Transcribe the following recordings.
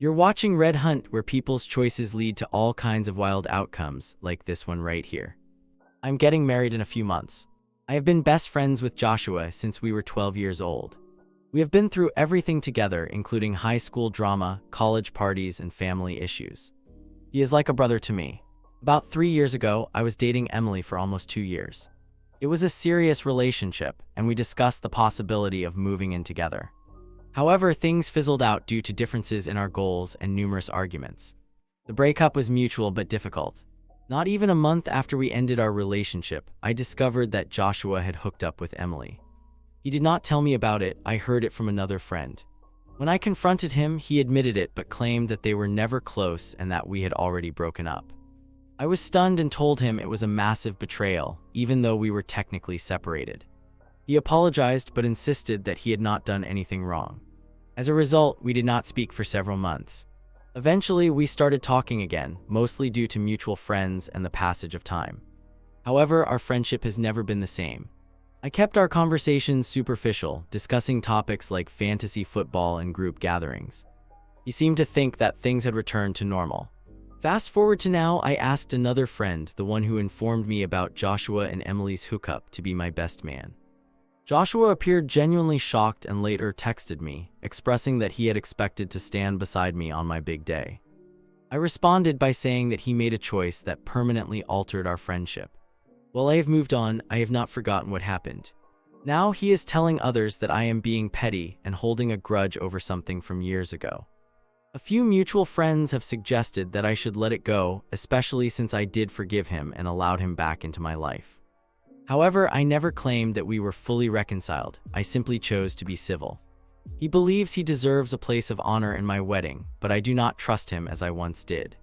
You're watching Red Hunt, where people's choices lead to all kinds of wild outcomes, like this one right here. I'm getting married in a few months. I have been best friends with Joshua since we were 12 years old. We have been through everything together, including high school drama, college parties, and family issues. He is like a brother to me. About 3 years ago, I was dating Emily for almost 2 years. It was a serious relationship, and we discussed the possibility of moving in together. However, things fizzled out due to differences in our goals and numerous arguments. The breakup was mutual but difficult. Not even a month after we ended our relationship, I discovered that Joshua had hooked up with Emily. He did not tell me about it. I heard it from another friend. When I confronted him, he admitted it but claimed that they were never close and that we had already broken up. I was stunned and told him it was a massive betrayal, even though we were technically separated. He apologized but insisted that he had not done anything wrong. As a result, we did not speak for several months. Eventually, we started talking again, mostly due to mutual friends and the passage of time. However, our friendship has never been the same. I kept our conversations superficial, discussing topics like fantasy football and group gatherings. He seemed to think that things had returned to normal. Fast forward to now, I asked another friend, the one who informed me about Joshua and Emily's hookup, to be my best man. Joshua appeared genuinely shocked and later texted me, expressing that he had expected to stand beside me on my big day. I responded by saying that he made a choice that permanently altered our friendship. While I have moved on, I have not forgotten what happened. Now he is telling others that I am being petty and holding a grudge over something from years ago. A few mutual friends have suggested that I should let it go, especially since I did forgive him and allowed him back into my life. However, I never claimed that we were fully reconciled. I simply chose to be civil. He believes he deserves a place of honor in my wedding, but I do not trust him as I once did.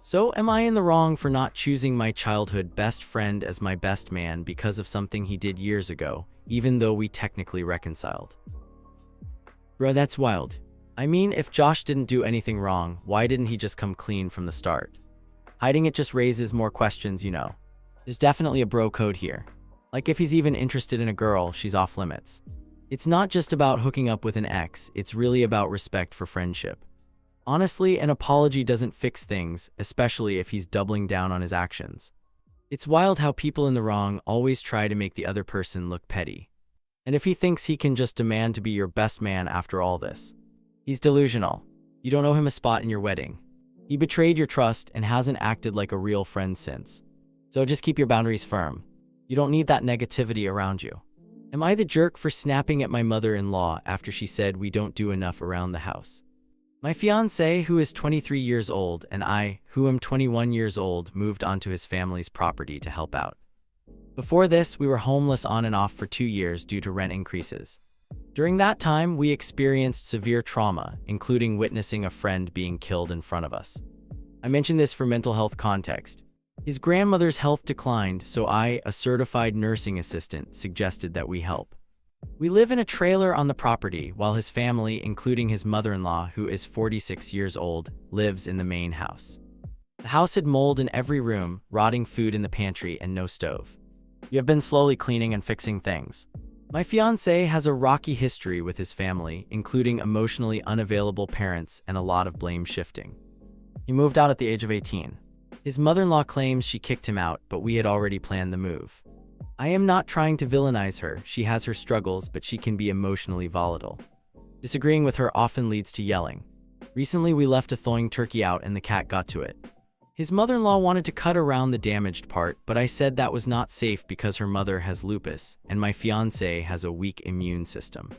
So, am I in the wrong for not choosing my childhood best friend as my best man because of something he did years ago, even though we technically reconciled? Bro, that's wild. I mean, if Josh didn't do anything wrong, why didn't he just come clean from the start? Hiding it just raises more questions, you know. There's definitely a bro code here. Like, if he's even interested in a girl, she's off limits. It's not just about hooking up with an ex, it's really about respect for friendship. Honestly, an apology doesn't fix things, especially if he's doubling down on his actions. It's wild how people in the wrong always try to make the other person look petty. And if he thinks he can just demand to be your best man after all this, he's delusional. You don't owe him a spot in your wedding. He betrayed your trust and hasn't acted like a real friend since. So just keep your boundaries firm. You don't need that negativity around you. Am I the jerk for snapping at my mother-in-law after she said we don't do enough around the house? My fiancé, who is 23 years old, and I, who am 21 years old, moved onto his family's property to help out. Before this, we were homeless on and off for 2 years due to rent increases. During that time, we experienced severe trauma, including witnessing a friend being killed in front of us. I mention this for mental health context. His grandmother's health declined, so I, a certified nursing assistant, suggested that we help. We live in a trailer on the property, while his family, including his mother-in-law, who is 46 years old, lives in the main house. The house had mold in every room, rotting food in the pantry, and no stove. We have been slowly cleaning and fixing things. My fiancé has a rocky history with his family, including emotionally unavailable parents and a lot of blame shifting. He moved out at the age of 18. His mother-in-law claims she kicked him out, but we had already planned the move. I am not trying to villainize her. She has her struggles, but she can be emotionally volatile. Disagreeing with her often leads to yelling. Recently, we left a thawing turkey out and the cat got to it. His mother-in-law wanted to cut around the damaged part, but I said that was not safe because her mother has lupus, and my fiancé has a weak immune system.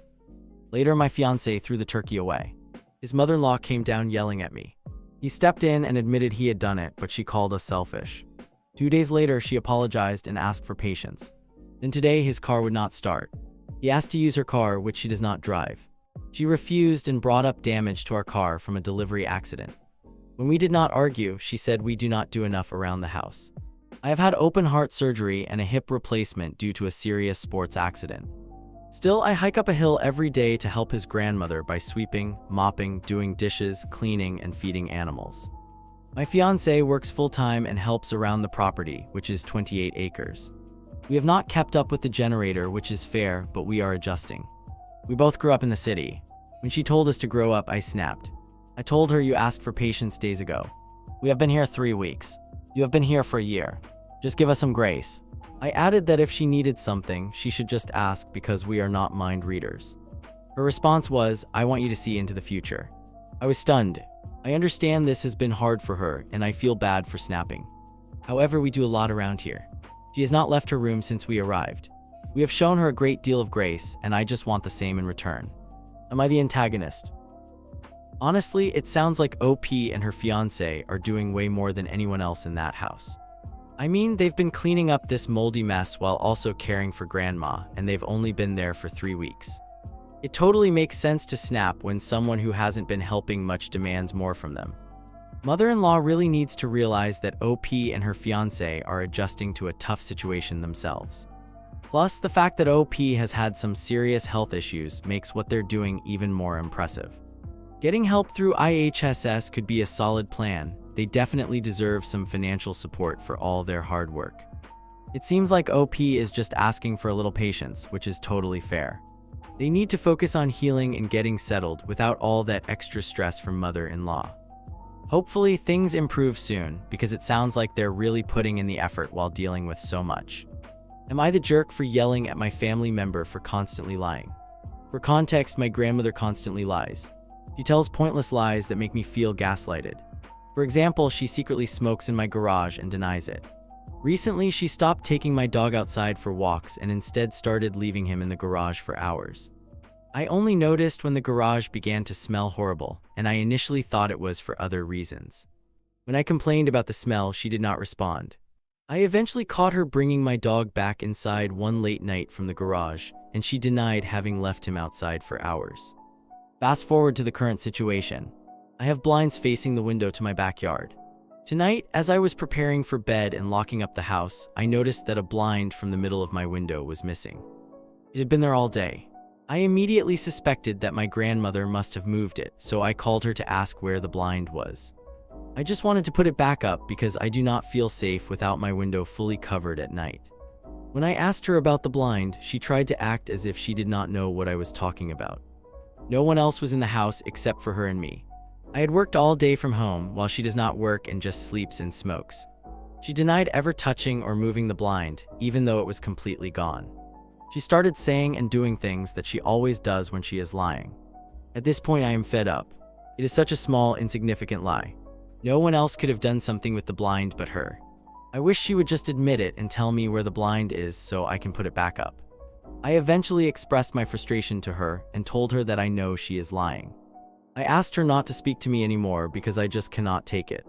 Later, my fiancé threw the turkey away. His mother-in-law came down yelling at me. He stepped in and admitted he had done it, but she called us selfish. 2 days later, she apologized and asked for patience. Then today, his car would not start. He asked to use her car, which she does not drive. She refused and brought up damage to our car from a delivery accident. When we did not argue, she said we do not do enough around the house. I have had open heart surgery and a hip replacement due to a serious sports accident. Still, I hike up a hill every day to help his grandmother by sweeping, mopping, doing dishes, cleaning, and feeding animals. My fiancé works full-time and helps around the property, which is 28 acres. We have not kept up with the generator, which is fair, but we are adjusting. We both grew up in the city. When she told us to grow up, I snapped. I told her you asked for patience days ago. We have been here 3 weeks. You have been here for a year. Just give us some grace. I added that if she needed something, she should just ask because we are not mind readers. Her response was, I want you to see into the future. I was stunned. I understand this has been hard for her, and I feel bad for snapping. However, we do a lot around here. She has not left her room since we arrived. We have shown her a great deal of grace, and I just want the same in return. Am I the antagonist? Honestly, it sounds like OP and her fiancé are doing way more than anyone else in that house. I mean, they've been cleaning up this moldy mess while also caring for grandma, and they've only been there for 3 weeks. It totally makes sense to snap when someone who hasn't been helping much demands more from them. Mother-in-law really needs to realize that OP and her fiancé are adjusting to a tough situation themselves. Plus, the fact that OP has had some serious health issues makes what they're doing even more impressive. Getting help through IHSS could be a solid plan. They definitely deserve some financial support for all their hard work. It seems like OP is just asking for a little patience, which is totally fair. They need to focus on healing and getting settled without all that extra stress from mother-in-law. Hopefully, things improve soon, because it sounds like they're really putting in the effort while dealing with so much. Am I the jerk for yelling at my family member for constantly lying? For context, my grandmother constantly lies. She tells pointless lies that make me feel gaslighted. For example, she secretly smokes in my garage and denies it. Recently, she stopped taking my dog outside for walks and instead started leaving him in the garage for hours. I only noticed when the garage began to smell horrible, and I initially thought it was for other reasons. When I complained about the smell, she did not respond. I eventually caught her bringing my dog back inside one late night from the garage, and she denied having left him outside for hours. Fast forward to the current situation. I have blinds facing the window to my backyard. Tonight, as I was preparing for bed and locking up the house, I noticed that a blind from the middle of my window was missing. It had been there all day. I immediately suspected that my grandmother must have moved it, so I called her to ask where the blind was. I just wanted to put it back up because I do not feel safe without my window fully covered at night. When I asked her about the blind, she tried to act as if she did not know what I was talking about. No one else was in the house except for her and me. I had worked all day from home while she does not work and just sleeps and smokes. She denied ever touching or moving the blind, even though it was completely gone. She started saying and doing things that she always does when she is lying. At this point, I am fed up. It is such a small, insignificant lie. No one else could have done something with the blind but her. I wish she would just admit it and tell me where the blind is so I can put it back up. I eventually expressed my frustration to her and told her that I know she is lying. I asked her not to speak to me anymore because I just cannot take it.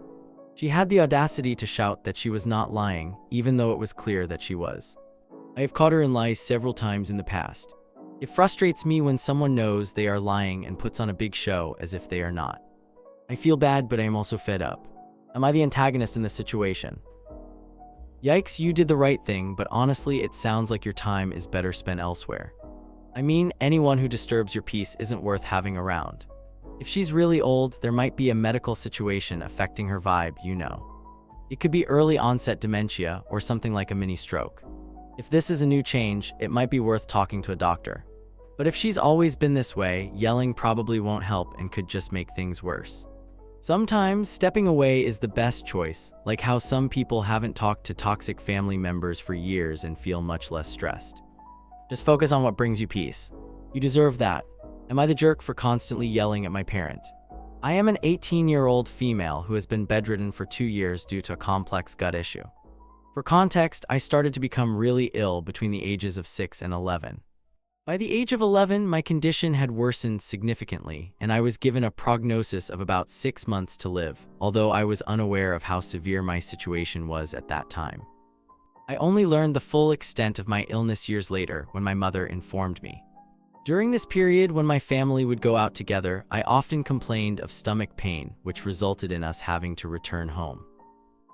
She had the audacity to shout that she was not lying, even though it was clear that she was. I have caught her in lies several times in the past. It frustrates me when someone knows they are lying and puts on a big show as if they are not. I feel bad, but I am also fed up. Am I the antagonist in this situation? Yikes, you did the right thing, but honestly, it sounds like your time is better spent elsewhere. I mean, anyone who disturbs your peace isn't worth having around. If she's really old, there might be a medical situation affecting her vibe, you know. It could be early onset dementia or something like a mini stroke. If this is a new change, it might be worth talking to a doctor. But if she's always been this way, yelling probably won't help and could just make things worse. Sometimes, stepping away is the best choice, like how some people haven't talked to toxic family members for years and feel much less stressed. Just focus on what brings you peace. You deserve that. Am I the jerk for constantly yelling at my parent? I am an 18-year-old female who has been bedridden for 2 years due to a complex gut issue. For context, I started to become really ill between the ages of 6 and 11. By the age of 11, my condition had worsened significantly, and I was given a prognosis of about 6 months to live, although I was unaware of how severe my situation was at that time. I only learned the full extent of my illness years later when my mother informed me. During this period, when my family would go out together, I often complained of stomach pain, which resulted in us having to return home.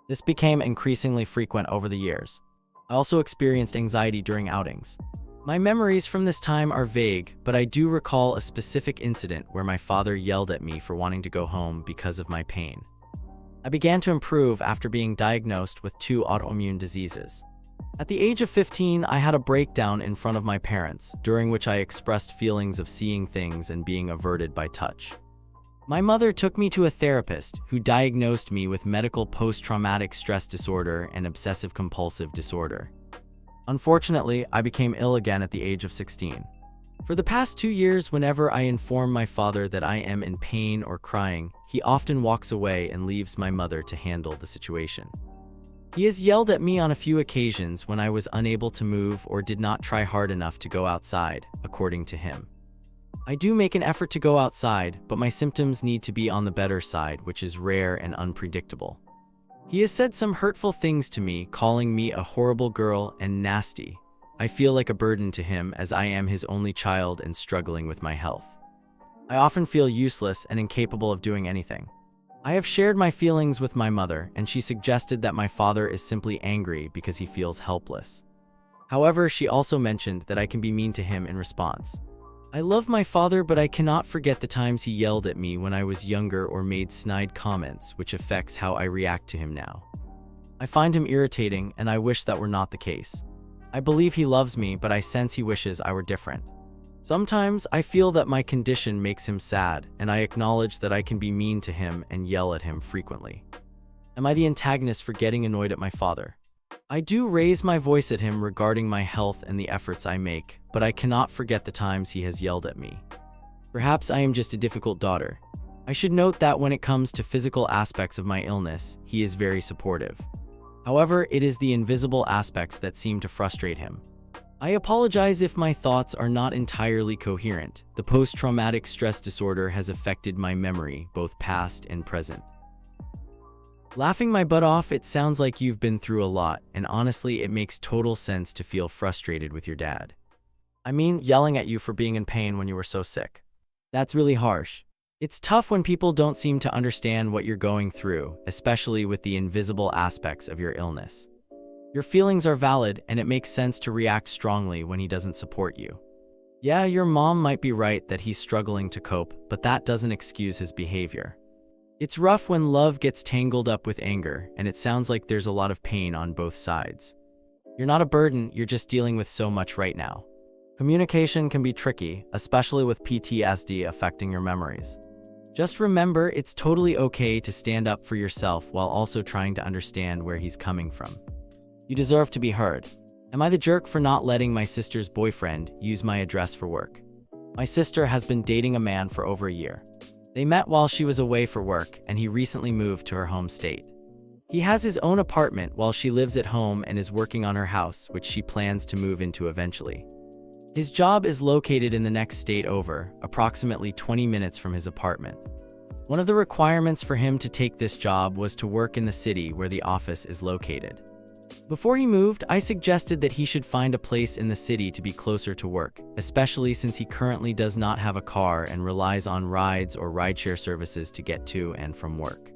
This became increasingly frequent over the years. I also experienced anxiety during outings. My memories from this time are vague, but I do recall a specific incident where my father yelled at me for wanting to go home because of my pain. I began to improve after being diagnosed with 2 autoimmune diseases. At the age of 15, I had a breakdown in front of my parents, during which I expressed feelings of seeing things and being averted by touch. My mother took me to a therapist who diagnosed me with medical post-traumatic stress disorder and obsessive-compulsive disorder. Unfortunately, I became ill again at the age of 16. For the past 2 years, whenever I inform my father that I am in pain or crying, he often walks away and leaves my mother to handle the situation. He has yelled at me on a few occasions when I was unable to move or did not try hard enough to go outside, according to him. I do make an effort to go outside, but my symptoms need to be on the better side, which is rare and unpredictable. He has said some hurtful things to me, calling me a horrible girl and nasty. I feel like a burden to him as I am his only child and struggling with my health. I often feel useless and incapable of doing anything. I have shared my feelings with my mother, and she suggested that my father is simply angry because he feels helpless. However, she also mentioned that I can be mean to him in response. I love my father, but I cannot forget the times he yelled at me when I was younger or made snide comments, which affects how I react to him now. I find him irritating, and I wish that were not the case. I believe he loves me, but I sense he wishes I were different. Sometimes I feel that my condition makes him sad, and I acknowledge that I can be mean to him and yell at him frequently. Am I the antagonist for getting annoyed at my father? I do raise my voice at him regarding my health and the efforts I make, but I cannot forget the times he has yelled at me. Perhaps I am just a difficult daughter. I should note that when it comes to physical aspects of my illness, he is very supportive. However, it is the invisible aspects that seem to frustrate him. I apologize if my thoughts are not entirely coherent. The post-traumatic stress disorder has affected my memory, both past and present. Laughing my butt off, it sounds like you've been through a lot, and honestly, it makes total sense to feel frustrated with your dad. I mean, yelling at you for being in pain when you were so sick. That's really harsh. It's tough when people don't seem to understand what you're going through, especially with the invisible aspects of your illness. Your feelings are valid, and it makes sense to react strongly when he doesn't support you. Yeah, your mom might be right that he's struggling to cope, but that doesn't excuse his behavior. It's rough when love gets tangled up with anger, and it sounds like there's a lot of pain on both sides. You're not a burden, you're just dealing with so much right now. Communication can be tricky, especially with PTSD affecting your memories. Just remember, it's totally okay to stand up for yourself while also trying to understand where he's coming from. You deserve to be heard. Am I the jerk for not letting my sister's boyfriend use my address for work? My sister has been dating a man for over a year. They met while she was away for work, and he recently moved to her home state. He has his own apartment while she lives at home and is working on her house, which she plans to move into eventually. His job is located in the next state over, approximately 20 minutes from his apartment. One of the requirements for him to take this job was to work in the city where the office is located. Before he moved, I suggested that he should find a place in the city to be closer to work, especially since he currently does not have a car and relies on rides or rideshare services to get to and from work.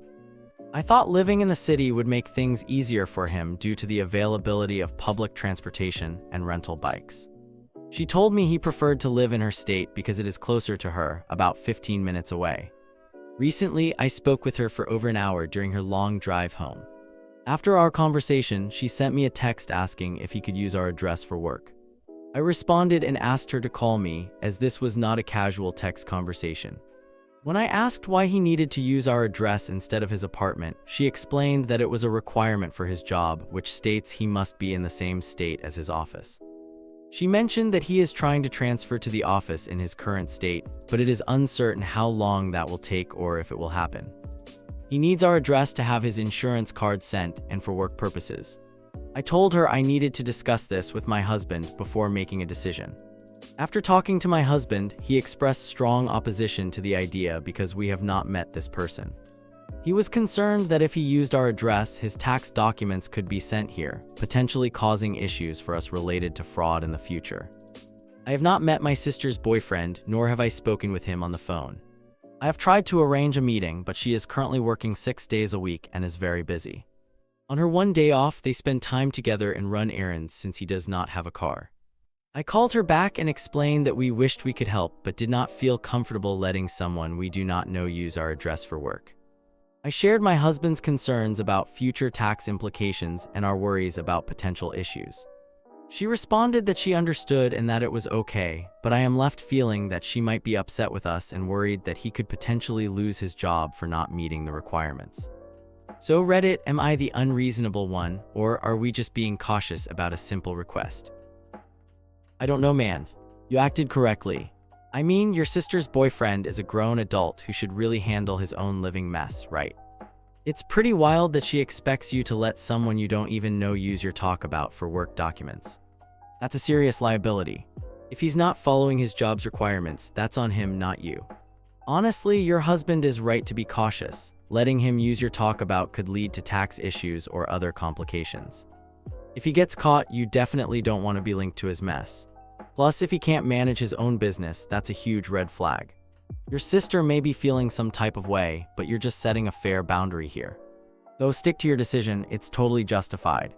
I thought living in the city would make things easier for him due to the availability of public transportation and rental bikes. She told me he preferred to live in her state because it is closer to her, about 15 minutes away. Recently, I spoke with her for over an hour during her long drive home. After our conversation, she sent me a text asking if he could use our address for work. I responded and asked her to call me, as this was not a casual text conversation. When I asked why he needed to use our address instead of his apartment, she explained that it was a requirement for his job, which states he must be in the same state as his office. She mentioned that he is trying to transfer to the office in his current state, but it is uncertain how long that will take or if it will happen. He needs our address to have his insurance card sent and for work purposes. I told her I needed to discuss this with my husband before making a decision. After talking to my husband, he expressed strong opposition to the idea because we have not met this person. He was concerned that if he used our address, his tax documents could be sent here, potentially causing issues for us related to fraud in the future. I have not met my sister's boyfriend, nor have I spoken with him on the phone. I have tried to arrange a meeting, but she is currently working 6 days a week and is very busy. On her one day off, they spend time together and run errands since he does not have a car. I called her back and explained that we wished we could help, but did not feel comfortable letting someone we do not know use our address for work. I shared my husband's concerns about future tax implications and our worries about potential issues. She responded that she understood and that it was okay, but I am left feeling that she might be upset with us and worried that he could potentially lose his job for not meeting the requirements. So Reddit, am I the unreasonable one, or are we just being cautious about a simple request? I don't know, man. You acted correctly. I mean, your sister's boyfriend is a grown adult who should really handle his own living mess, right? It's pretty wild that she expects you to let someone you don't even know use your talk about for work documents. That's a serious liability. If he's not following his job's requirements, that's on him, not you. Honestly, your husband is right to be cautious. Letting him use your talk about could lead to tax issues or other complications. If he gets caught, you definitely don't want to be linked to his mess. Plus, if he can't manage his own business, that's a huge red flag. Your sister may be feeling some type of way, but you're just setting a fair boundary here. Though stick to your decision, it's totally justified.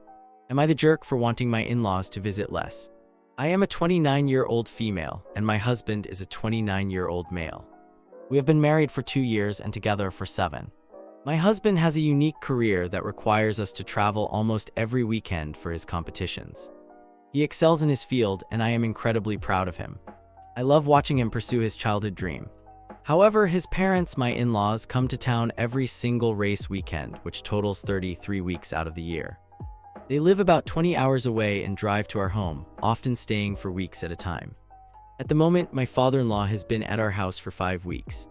Am I the jerk for wanting my in-laws to visit less? I am a 29-year-old female, and my husband is a 29-year-old male. We have been married for 2 years and together for 7. My husband has a unique career that requires us to travel almost every weekend for his competitions. He excels in his field, and I am incredibly proud of him. I love watching him pursue his childhood dream. However, his parents, my in-laws, come to town every single race weekend, which totals 33 weeks out of the year. They live about 20 hours away and drive to our home, often staying for weeks at a time. At the moment, my father-in-law has been at our house for 5 weeks.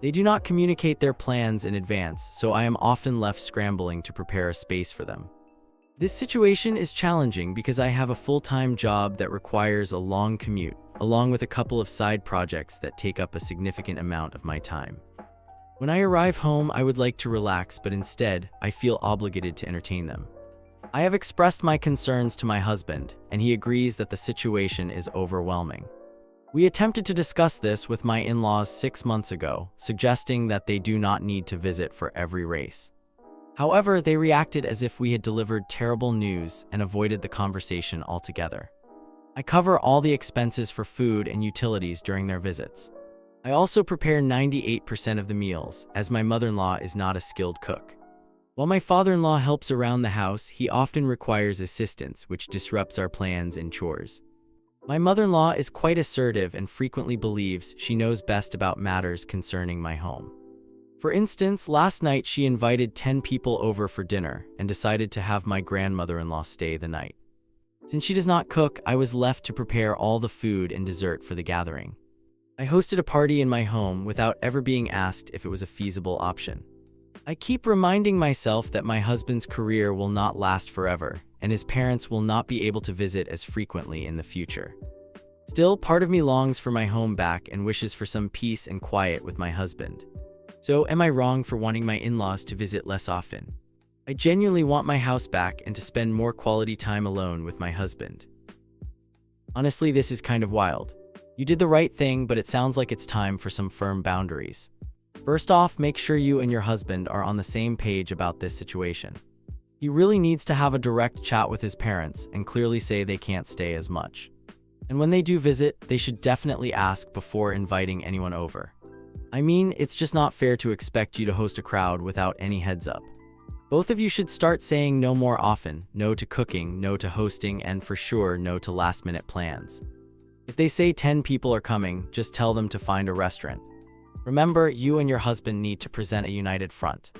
They do not communicate their plans in advance, so I am often left scrambling to prepare a space for them. This situation is challenging because I have a full-time job that requires a long commute, along with a couple of side projects that take up a significant amount of my time. When I arrive home, I would like to relax, but instead, I feel obligated to entertain them. I have expressed my concerns to my husband, and he agrees that the situation is overwhelming. We attempted to discuss this with my in-laws 6 months ago, suggesting that they do not need to visit for every race. However, they reacted as if we had delivered terrible news and avoided the conversation altogether. I cover all the expenses for food and utilities during their visits. I also prepare 98% of the meals, as my mother-in-law is not a skilled cook. While my father-in-law helps around the house, he often requires assistance, which disrupts our plans and chores. My mother-in-law is quite assertive and frequently believes she knows best about matters concerning my home. For instance, last night she invited 10 people over for dinner and decided to have my grandmother-in-law stay the night. Since she does not cook, I was left to prepare all the food and dessert for the gathering. I hosted a party in my home without ever being asked if it was a feasible option. I keep reminding myself that my husband's career will not last forever, and his parents will not be able to visit as frequently in the future. Still, part of me longs for my home back and wishes for some peace and quiet with my husband. So, am I wrong for wanting my in-laws to visit less often? I genuinely want my house back and to spend more quality time alone with my husband. Honestly, this is kind of wild. You did the right thing, but it sounds like it's time for some firm boundaries. First off, make sure you and your husband are on the same page about this situation. He really needs to have a direct chat with his parents and clearly say they can't stay as much. And when they do visit, they should definitely ask before inviting anyone over. I mean, it's just not fair to expect you to host a crowd without any heads up. Both of you should start saying no more often, no to cooking, no to hosting, and for sure, no to last-minute plans. If they say 10 people are coming, just tell them to find a restaurant. Remember, you and your husband need to present a united front.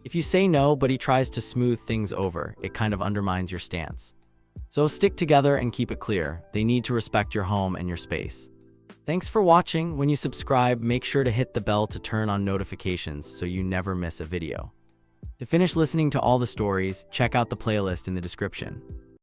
If you say no, but he tries to smooth things over, it kind of undermines your stance. So stick together and keep it clear. They need to respect your home and your space. Thanks for watching. When you subscribe, make sure to hit the bell to turn on notifications so you never miss a video. To finish listening to all the stories, check out the playlist in the description.